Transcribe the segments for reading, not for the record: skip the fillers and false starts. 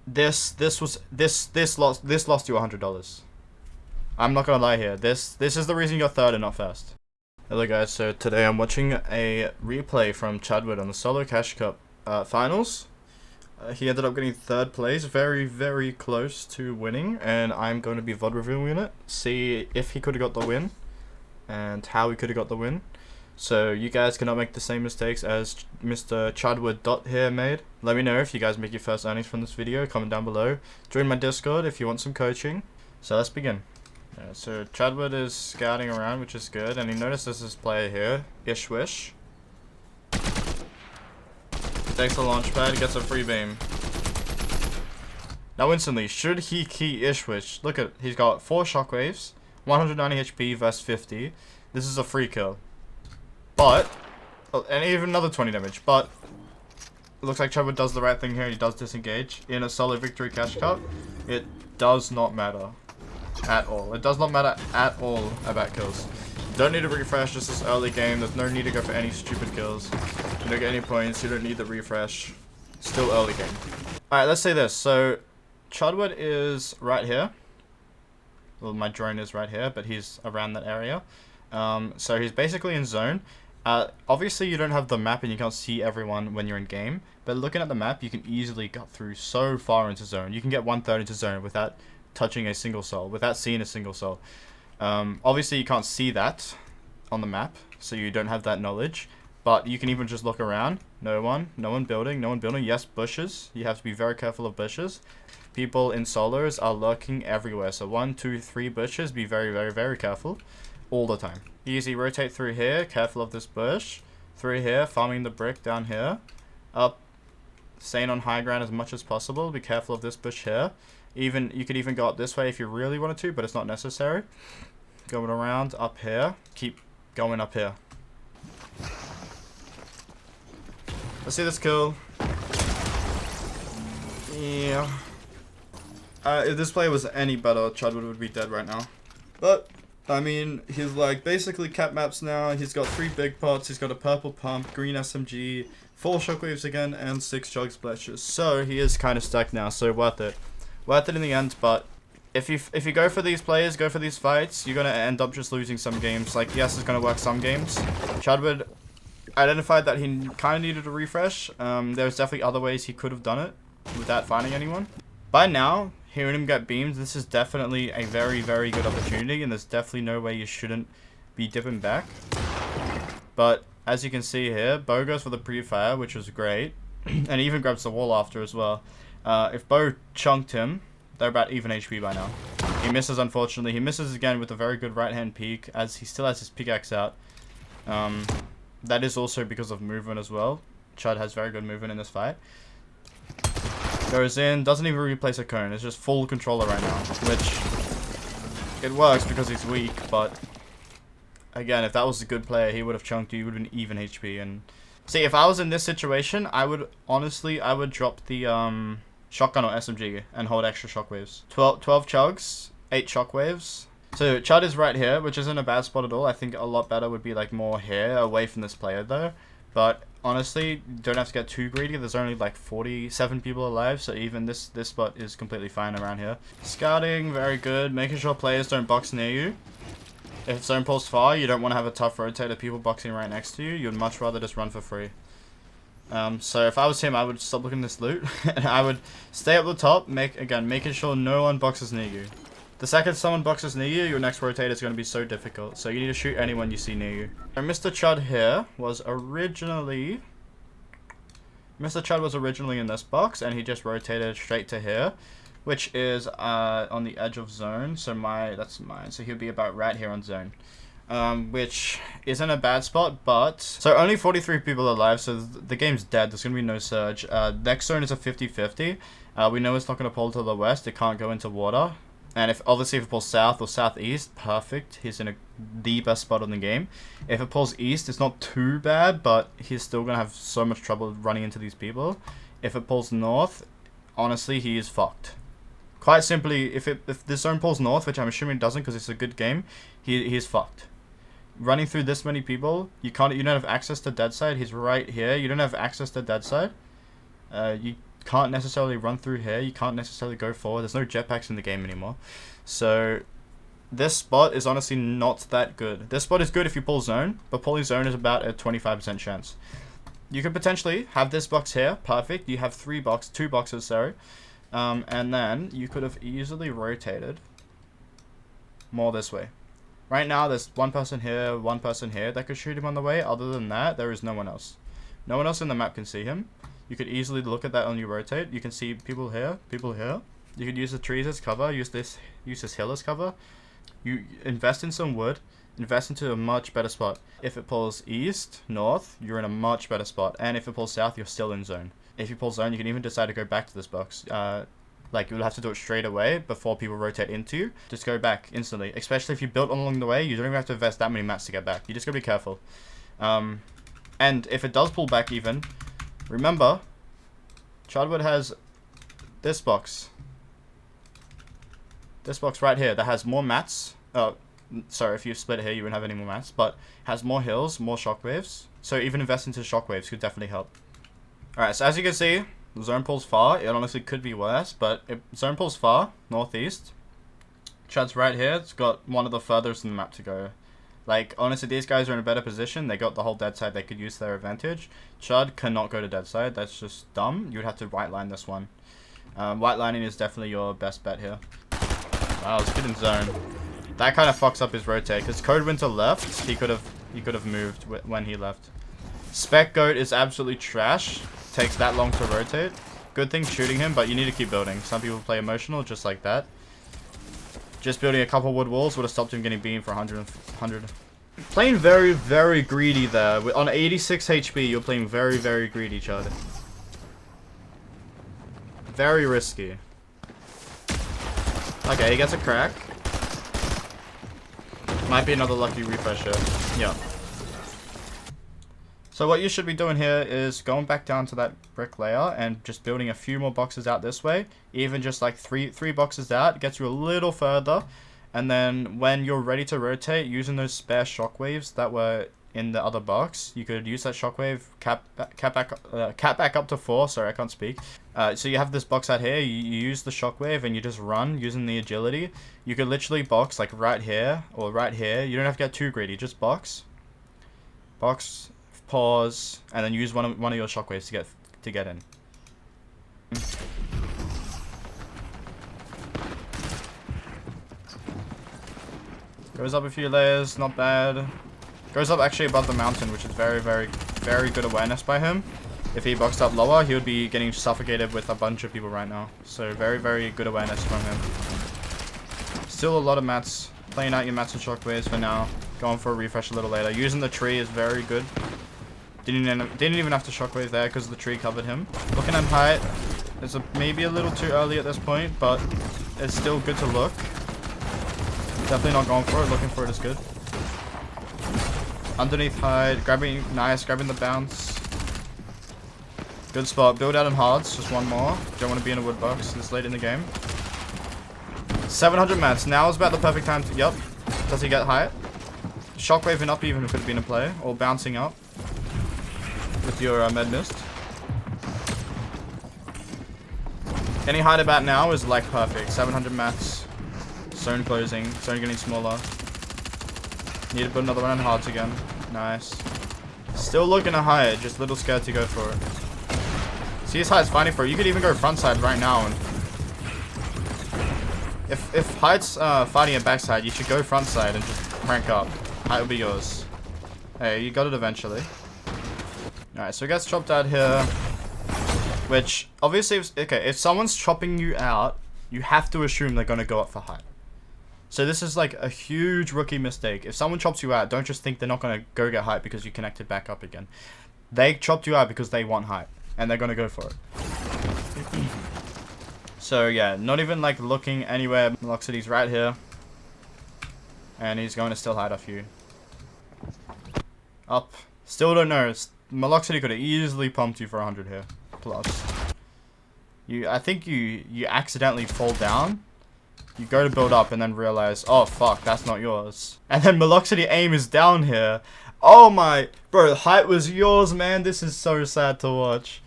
this lost you $100. I'm not gonna lie here. This is the reason you're third and not first. Hello guys, so today I'm watching a replay from Chadwood on the Solo Cash Cup finals. He ended up getting third place, very close to winning, and I'm going to be VOD reviewing it, see if he could have got the win, and how he could have got the win. So you guys cannot make the same mistakes as Mr. Chadwood Dot here made. Let me know if you guys make your first earnings from this video, comment down below. Join my Discord if you want some coaching. So let's begin. Yeah, so Chadwood is scouting around, which is good, and he notices this player here, Ishwish. Takes a launch pad, gets a free beam. Now instantly, should he key Ishwish? Look at, he's got 4 shockwaves, 190 HP versus 50. This is a free kill. But, and even another 20 damage, but it looks like Chadwood does the right thing here. He does disengage in a solo victory cash cup. It does not matter at all. It does not matter at all about kills. Don't need to refresh, just this early game. There's no need to go for any stupid kills. You don't get any points, you don't need the refresh. Still early game. Alright, let's say this. So, Chadwood is right here. Well, my drone is right here, but he's around that area. So he's basically in zone. Obviously you don't have the map and you can't see everyone when you're in game, but looking at the map you can easily cut through so far into zone. You can get 1/3 into zone without touching a single soul, without seeing a single soul. Obviously you can't see that on the map, so you don't have that knowledge, but you can even just look around. No one building, yes, bushes. You have to be very careful of bushes. People in solos are lurking everywhere, so 1, 2, 3 bushes, be very careful all the time. Easy rotate through here, careful of this bush. Through here, farming the brick down here. Up, staying on high ground as much as possible. Be careful of this bush here. Even you could even go up this way if you really wanted to, but it's not necessary. Going around up here. Keep going up here. Let's see this kill. Yeah. If this play was any better, Chadwood would be dead right now. But I mean, he's like basically cap maps now. He's got 3 big pots. He's got a purple pump, green SMG, 4 shockwaves again, and 6 chug splashes. So he is kind of stacked now. So worth it in the end. But if you go for these players, go for these fights, you're gonna end up just losing some games. Like yes, it's gonna work some games. Chadwood identified that he kind of needed a refresh. There's definitely other ways he could have done it without finding anyone. By now, hearing him get beams, this is definitely a very good opportunity, and there's definitely no way you shouldn't be dipping back. But as you can see here, Bo goes for the pre-fire, which was great, and he even grabs the wall after as well. If Bo chunked him, they're about even HP by now. He misses, unfortunately. He misses again with a very good right-hand peek, as he still has his pickaxe out. That is also because of movement as well. Chad has very good movement in this fight. Goes in, doesn't even replace a cone, it's just full controller right now, which it works because he's weak, but again, if that was a good player, he would have chunked you, he would have been even HP. And see, if I was in this situation, I would drop the shotgun or SMG and hold extra shockwaves. 12 chugs, 8 shockwaves. So Chad is right here, which isn't a bad spot at all. I think a lot better would be like more here, away from this player though. But honestly, you don't have to get too greedy. There's only like 47 people alive, so even this spot is completely fine around here. Scouting, very good. Making sure players don't box near you. If zone pulls far, you don't want to have a tough rotate of people boxing right next to you. You'd much rather just run for free. So if I was him, I would stop looking at this loot, and I would stay up the top, making sure no one boxes near you. The second someone boxes near you, your next rotate is going to be so difficult. So you need to shoot anyone you see near you. And Mr. Chad here was originally... Mr. Chad was originally in this box, and he just rotated straight to here, which is on the edge of zone. So that's mine. So he'll be about right here on zone. Which isn't a bad spot, but... So only 43 people alive, so the game's dead. There's going to be no surge. Next zone is a 50-50. We know it's not going to pull to the west. It can't go into water. And obviously if it pulls south or southeast, perfect. He's in the best spot in the game. If it pulls east, it's not too bad, but he's still going to have so much trouble running into these people. If it pulls north, honestly, he is fucked. Quite simply, if this zone pulls north, which I'm assuming it doesn't because it's a good game, he's fucked. Running through this many people, you don't have access to dead side. He's right here. You don't have access to dead side. You can't necessarily run through here. You can't necessarily go forward. There's no jetpacks in the game anymore. So this spot is honestly not that good. This spot is good if you pull zone, but pulling zone is about a 25% chance. You could potentially have this box here. Perfect. You have two boxes, sorry. And then you could have easily rotated more this way. Right now, there's one person here that could shoot him on the way. Other than that, there is no one else. No one else in the map can see him. You could easily look at that on your rotate. You can see people here, people here. You could use the trees as cover, use this hill as cover. You invest in some wood, invest into a much better spot. If it pulls east, north, you're in a much better spot. And if it pulls south, you're still in zone. If you pull zone, you can even decide to go back to this box. Like, you'll have to do it straight away before people rotate into you. Just go back instantly. Especially if you built along the way, you don't even have to invest that many mats to get back. You just gotta be careful. And if it does pull back even, remember, Childwood has this box. This box right here that has more mats. Sorry, if you split here, you wouldn't have any more mats. But has more hills, more shockwaves. So even investing into shockwaves could definitely help. Alright, so as you can see, the zone pulls far. It honestly could be worse, but zone pulls far, northeast. Chud's right here. It's got one of the furthest in the map to go. Like, honestly, these guys are in a better position. They got the whole dead side. They could use their advantage. Chud cannot go to dead side. That's just dumb. You would have to white line this one. White lining is definitely your best bet here. Wow, it's good in zone. That kind of fucks up his rotate. Because Code Winter left. He could have moved when he left. Spec Goat is absolutely trash. Takes that long to rotate. Good thing shooting him, but you need to keep building. Some people play emotional just like that. Just building a couple wood walls would have stopped him getting beamed for 100. Playing very, very greedy there. On 86 HP, you're playing very, very greedy, Chud. Very risky. Okay, he gets a crack. Might be another lucky refresh here. Yeah. So what you should be doing here is going back down to that brick layer and just building a few more boxes out this way. Even just like three boxes out gets you a little further. And then when you're ready to rotate, using those spare shockwaves that were in the other box, you could use that shockwave, cap back up to 4. Sorry, I can't speak. So you have this box out here. You use the shockwave and you just run using the agility. You could literally box like right here or right here. You don't have to get too greedy. Just box. Pause, and then use one of your shockwaves to get in. Goes up a few layers, not bad. Goes up actually above the mountain, which is very, very, very good awareness by him. If he boxed up lower, he would be getting suffocated with a bunch of people right now. So very, very good awareness from him. Still a lot of mats. Playing out your mats and shockwaves for now. Going for a refresh a little later. Using the tree is very good. Didn't even have to shockwave there because the tree covered him. Looking at height, it's maybe a little too early at this point, but it's still good to look. Definitely not going for it. Looking for it is good. Underneath height, grabbing the bounce. Good spot. Build out in hards, just one more. Don't want to be in a wood box this late in the game. 700 mats. Now is about the perfect time to. Yup. Does he get height? Shockwaving up even could have been a play, or bouncing up with your med mist. Any height about now is like perfect. 700 mats. Zone closing. Zone getting smaller. Need to put another one on hards again. Nice. Still looking at height. Just a little scared to go for it. See, his height's fighting for it. You could even go front side right now. And if height's fighting at backside, you should go front side and just crank up. Height will be yours. Hey, you got it eventually. Alright, so it gets chopped out here. Which, obviously, if someone's chopping you out, you have to assume they're going to go up for height. So this is like a huge rookie mistake. If someone chops you out, don't just think they're not going to go get height because you connected back up again. They chopped you out because they want height. And they're going to go for it. So yeah, not even like looking anywhere. Velocity's right here. And he's going to still hide off you. Up. Still don't know. Meloxity could have easily pumped you for 100 here. Plus. I think you accidentally fall down. You go to build up and then realize, oh fuck, that's not yours. And then Meloxity aim is down here. Oh my, bro, height was yours, man. This is so sad to watch.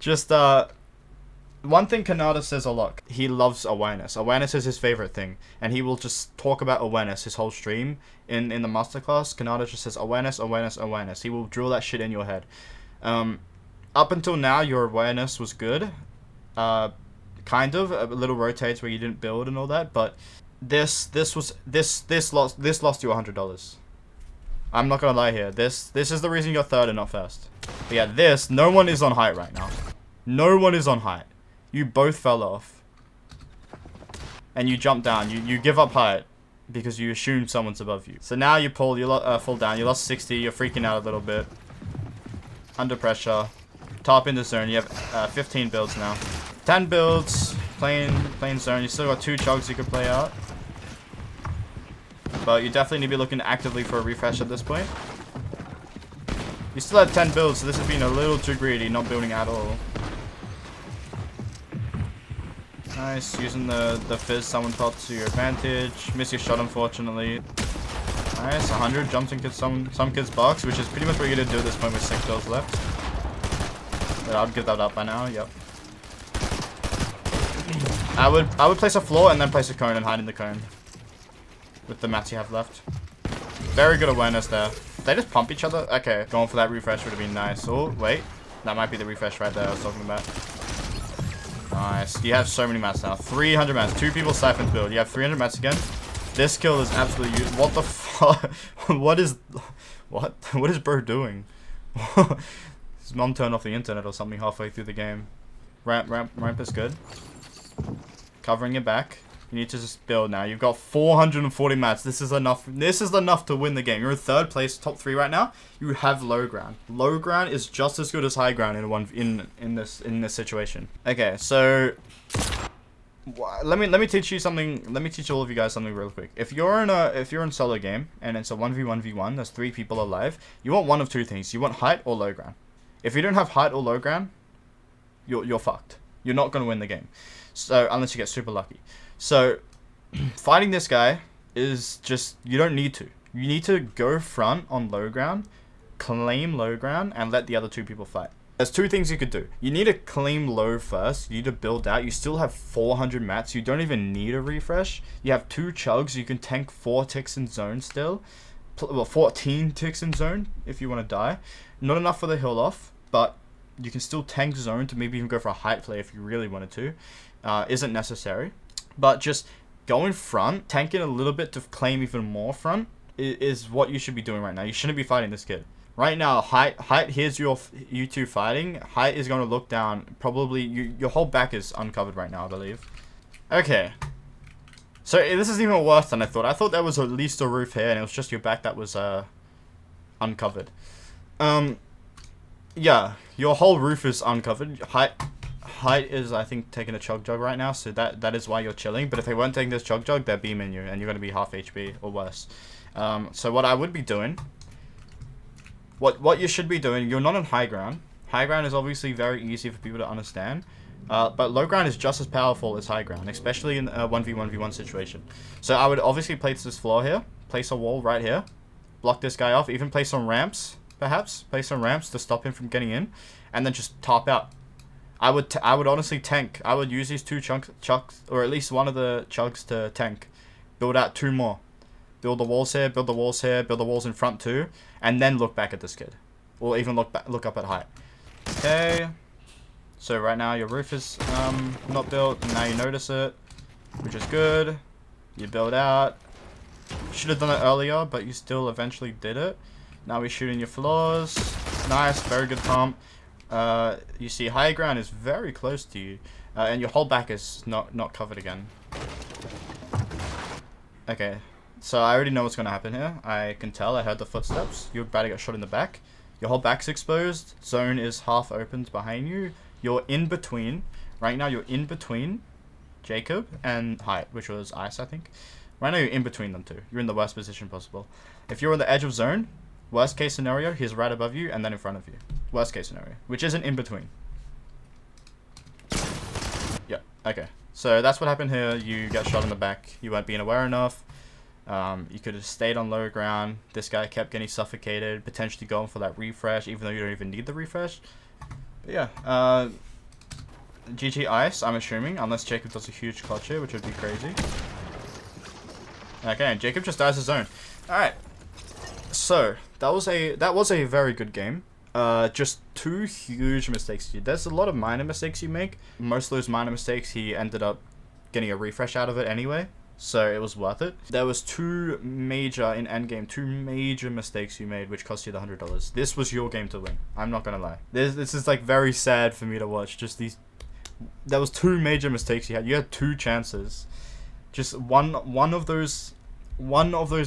Just, One thing Kanata says a lot, he loves awareness. Awareness is his favorite thing, and he will just talk about awareness his whole stream. In the masterclass, Kanata just says awareness, awareness, awareness. He will drill that shit in your head. Up until now, your awareness was good. Kind of a little rotates where you didn't build and all that, but this lost you $100. I'm not gonna lie here. This is the reason you're third and not first. But yeah, no one is on height right now. No one is on height. You both fell off. And you jump down. You give up height because you assume someone's above you. So now you fall down. You lost 60. You're freaking out a little bit. Under pressure. Top in the zone. You have 15 builds now. 10 builds. Playing zone. You still got 2 chugs you could play out. But you definitely need to be looking actively for a refresh at this point. You still have 10 builds, so this has been a little too greedy, not building at all. Nice, using the fizz someone thought to your advantage. Miss your shot, unfortunately. Nice, 100 jumps in some kids' box, which is pretty much what you're gonna do at this point with 6 builds left. But I'd give that up by now, yep. I would place a floor and then place a cone and hide in the cone. With the mats you have left. Very good awareness there. They just pump each other? Okay, going for that refresh would have been nice. Oh, wait. That might be the refresh right there I was talking about. Nice. You have so many mats now. 300 mats. 2 people siphoned build. You have 300 mats again. This kill is absolutely used. What the fuck? What is bro doing? His mom turned off the internet or something halfway through the game. Ramp is good. Covering your back. You need to just build now. You've got 440 mats. This is enough. This is enough to win the game. You're in 3rd place, top 3 right now. You have low ground. Low ground is just as good as high ground in this situation. Okay, so let me teach you something. Let me teach all of you guys something real quick. If you're in solo game and it's a 1v1v1, there's 3 people alive. You want one of 2 things. You want height or low ground. If you don't have height or low ground, you're fucked. You're not gonna win the game. So unless you get super lucky. So, fighting this guy is just, you don't need to. You need to go front on low ground, claim low ground, and let the other 2 people fight. There's 2 things you could do. You need to claim low first. You need to build out. You still have 400 mats. You don't even need a refresh. You have 2 chugs. You can tank 4 ticks in zone still. Well, 14 ticks in zone if you want to die. Not enough for the heal off, but you can still tank zone to maybe even go for a height play if you really wanted to. Isn't necessary. But just going front, tanking a little bit to claim even more front is what you should be doing right now. You shouldn't be fighting this kid. Right now, height, here's you 2 fighting. Height is going to look down. Probably, your whole back is uncovered right now, I believe. Okay. So, this is even worse than I thought. I thought there was at least a roof here, and it was just your back that was uncovered. Yeah, your whole roof is uncovered. Height is, I think, taking a chug jug right now, so that is why you're chilling. But if they weren't taking this chug jug, they're beaming you, and you're going to be half HP or worse. So what I would be doing, what you should be doing, you're not on high ground. High ground is obviously very easy for people to understand, but low ground is just as powerful as high ground, especially in a 1v1v1 situation. So I would obviously place this floor here, place a wall right here, block this guy off, even place some ramps, perhaps, place some ramps to stop him from getting in, and then just top out. I would honestly tank. I would use these 2 chugs, or at least one of the chugs to tank. Build out 2 more. Build the walls here, build the walls here, build the walls in front too, and then look back at this kid. Or even look up at height. Okay. So right now your roof is not built, and now you notice it, which is good. You build out. Should have done it earlier, but you still eventually did it. Now we're shooting your floors. Nice, very good pump. You see high ground is very close to you, and your whole back is not covered again. Okay, so I already know what's going to happen here. I can tell. I heard the footsteps. You're about to get shot in the back. Your whole back's exposed. Zone is half opened behind you. You're in between. Right now you're in between Jacob and Height, which was Ice, I think. Right now you're in between them 2. You're in the worst position possible. If you're on the edge of zone, worst case scenario, he's right above you and then in front of you. Worst case scenario, which isn't in between. Yeah, okay. So that's what happened here. You got shot in the back. You weren't being aware enough. You could have stayed on low ground. This guy kept getting suffocated, potentially going for that refresh, even though you don't even need the refresh. But yeah, GG Ice, I'm assuming, unless Jacob does a huge clutch here, which would be crazy. Okay, and Jacob just dies his own. Alright. So, that was a very good game. Just 2 huge mistakes. There's a lot of minor mistakes you make. Most of those minor mistakes, he ended up getting a refresh out of it anyway. So it was worth it. There was 2 major, in endgame, 2 major mistakes you made, which cost you the $100. This was your game to win. I'm not gonna lie. This is like very sad for me to watch. Just these, there was 2 major mistakes you had. You had 2 chances. Just one of those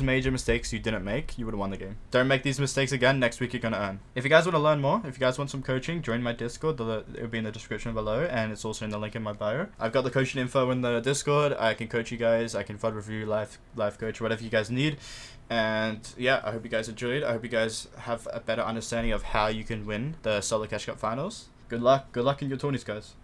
major mistakes you didn't make, you would have won the game. Don't make these mistakes again. Next week you're gonna earn. If you guys want to learn more, if you guys want some coaching, join my Discord. It will be in the description below, and it's also in the link in my bio. I've got the coaching info in the Discord. I can coach you guys. I can VOD review, life coach, whatever you guys need. And yeah, I hope you guys enjoyed. I hope you guys have a better understanding of how you can win the Solo Cash Cup finals. Good luck in your tourneys, guys.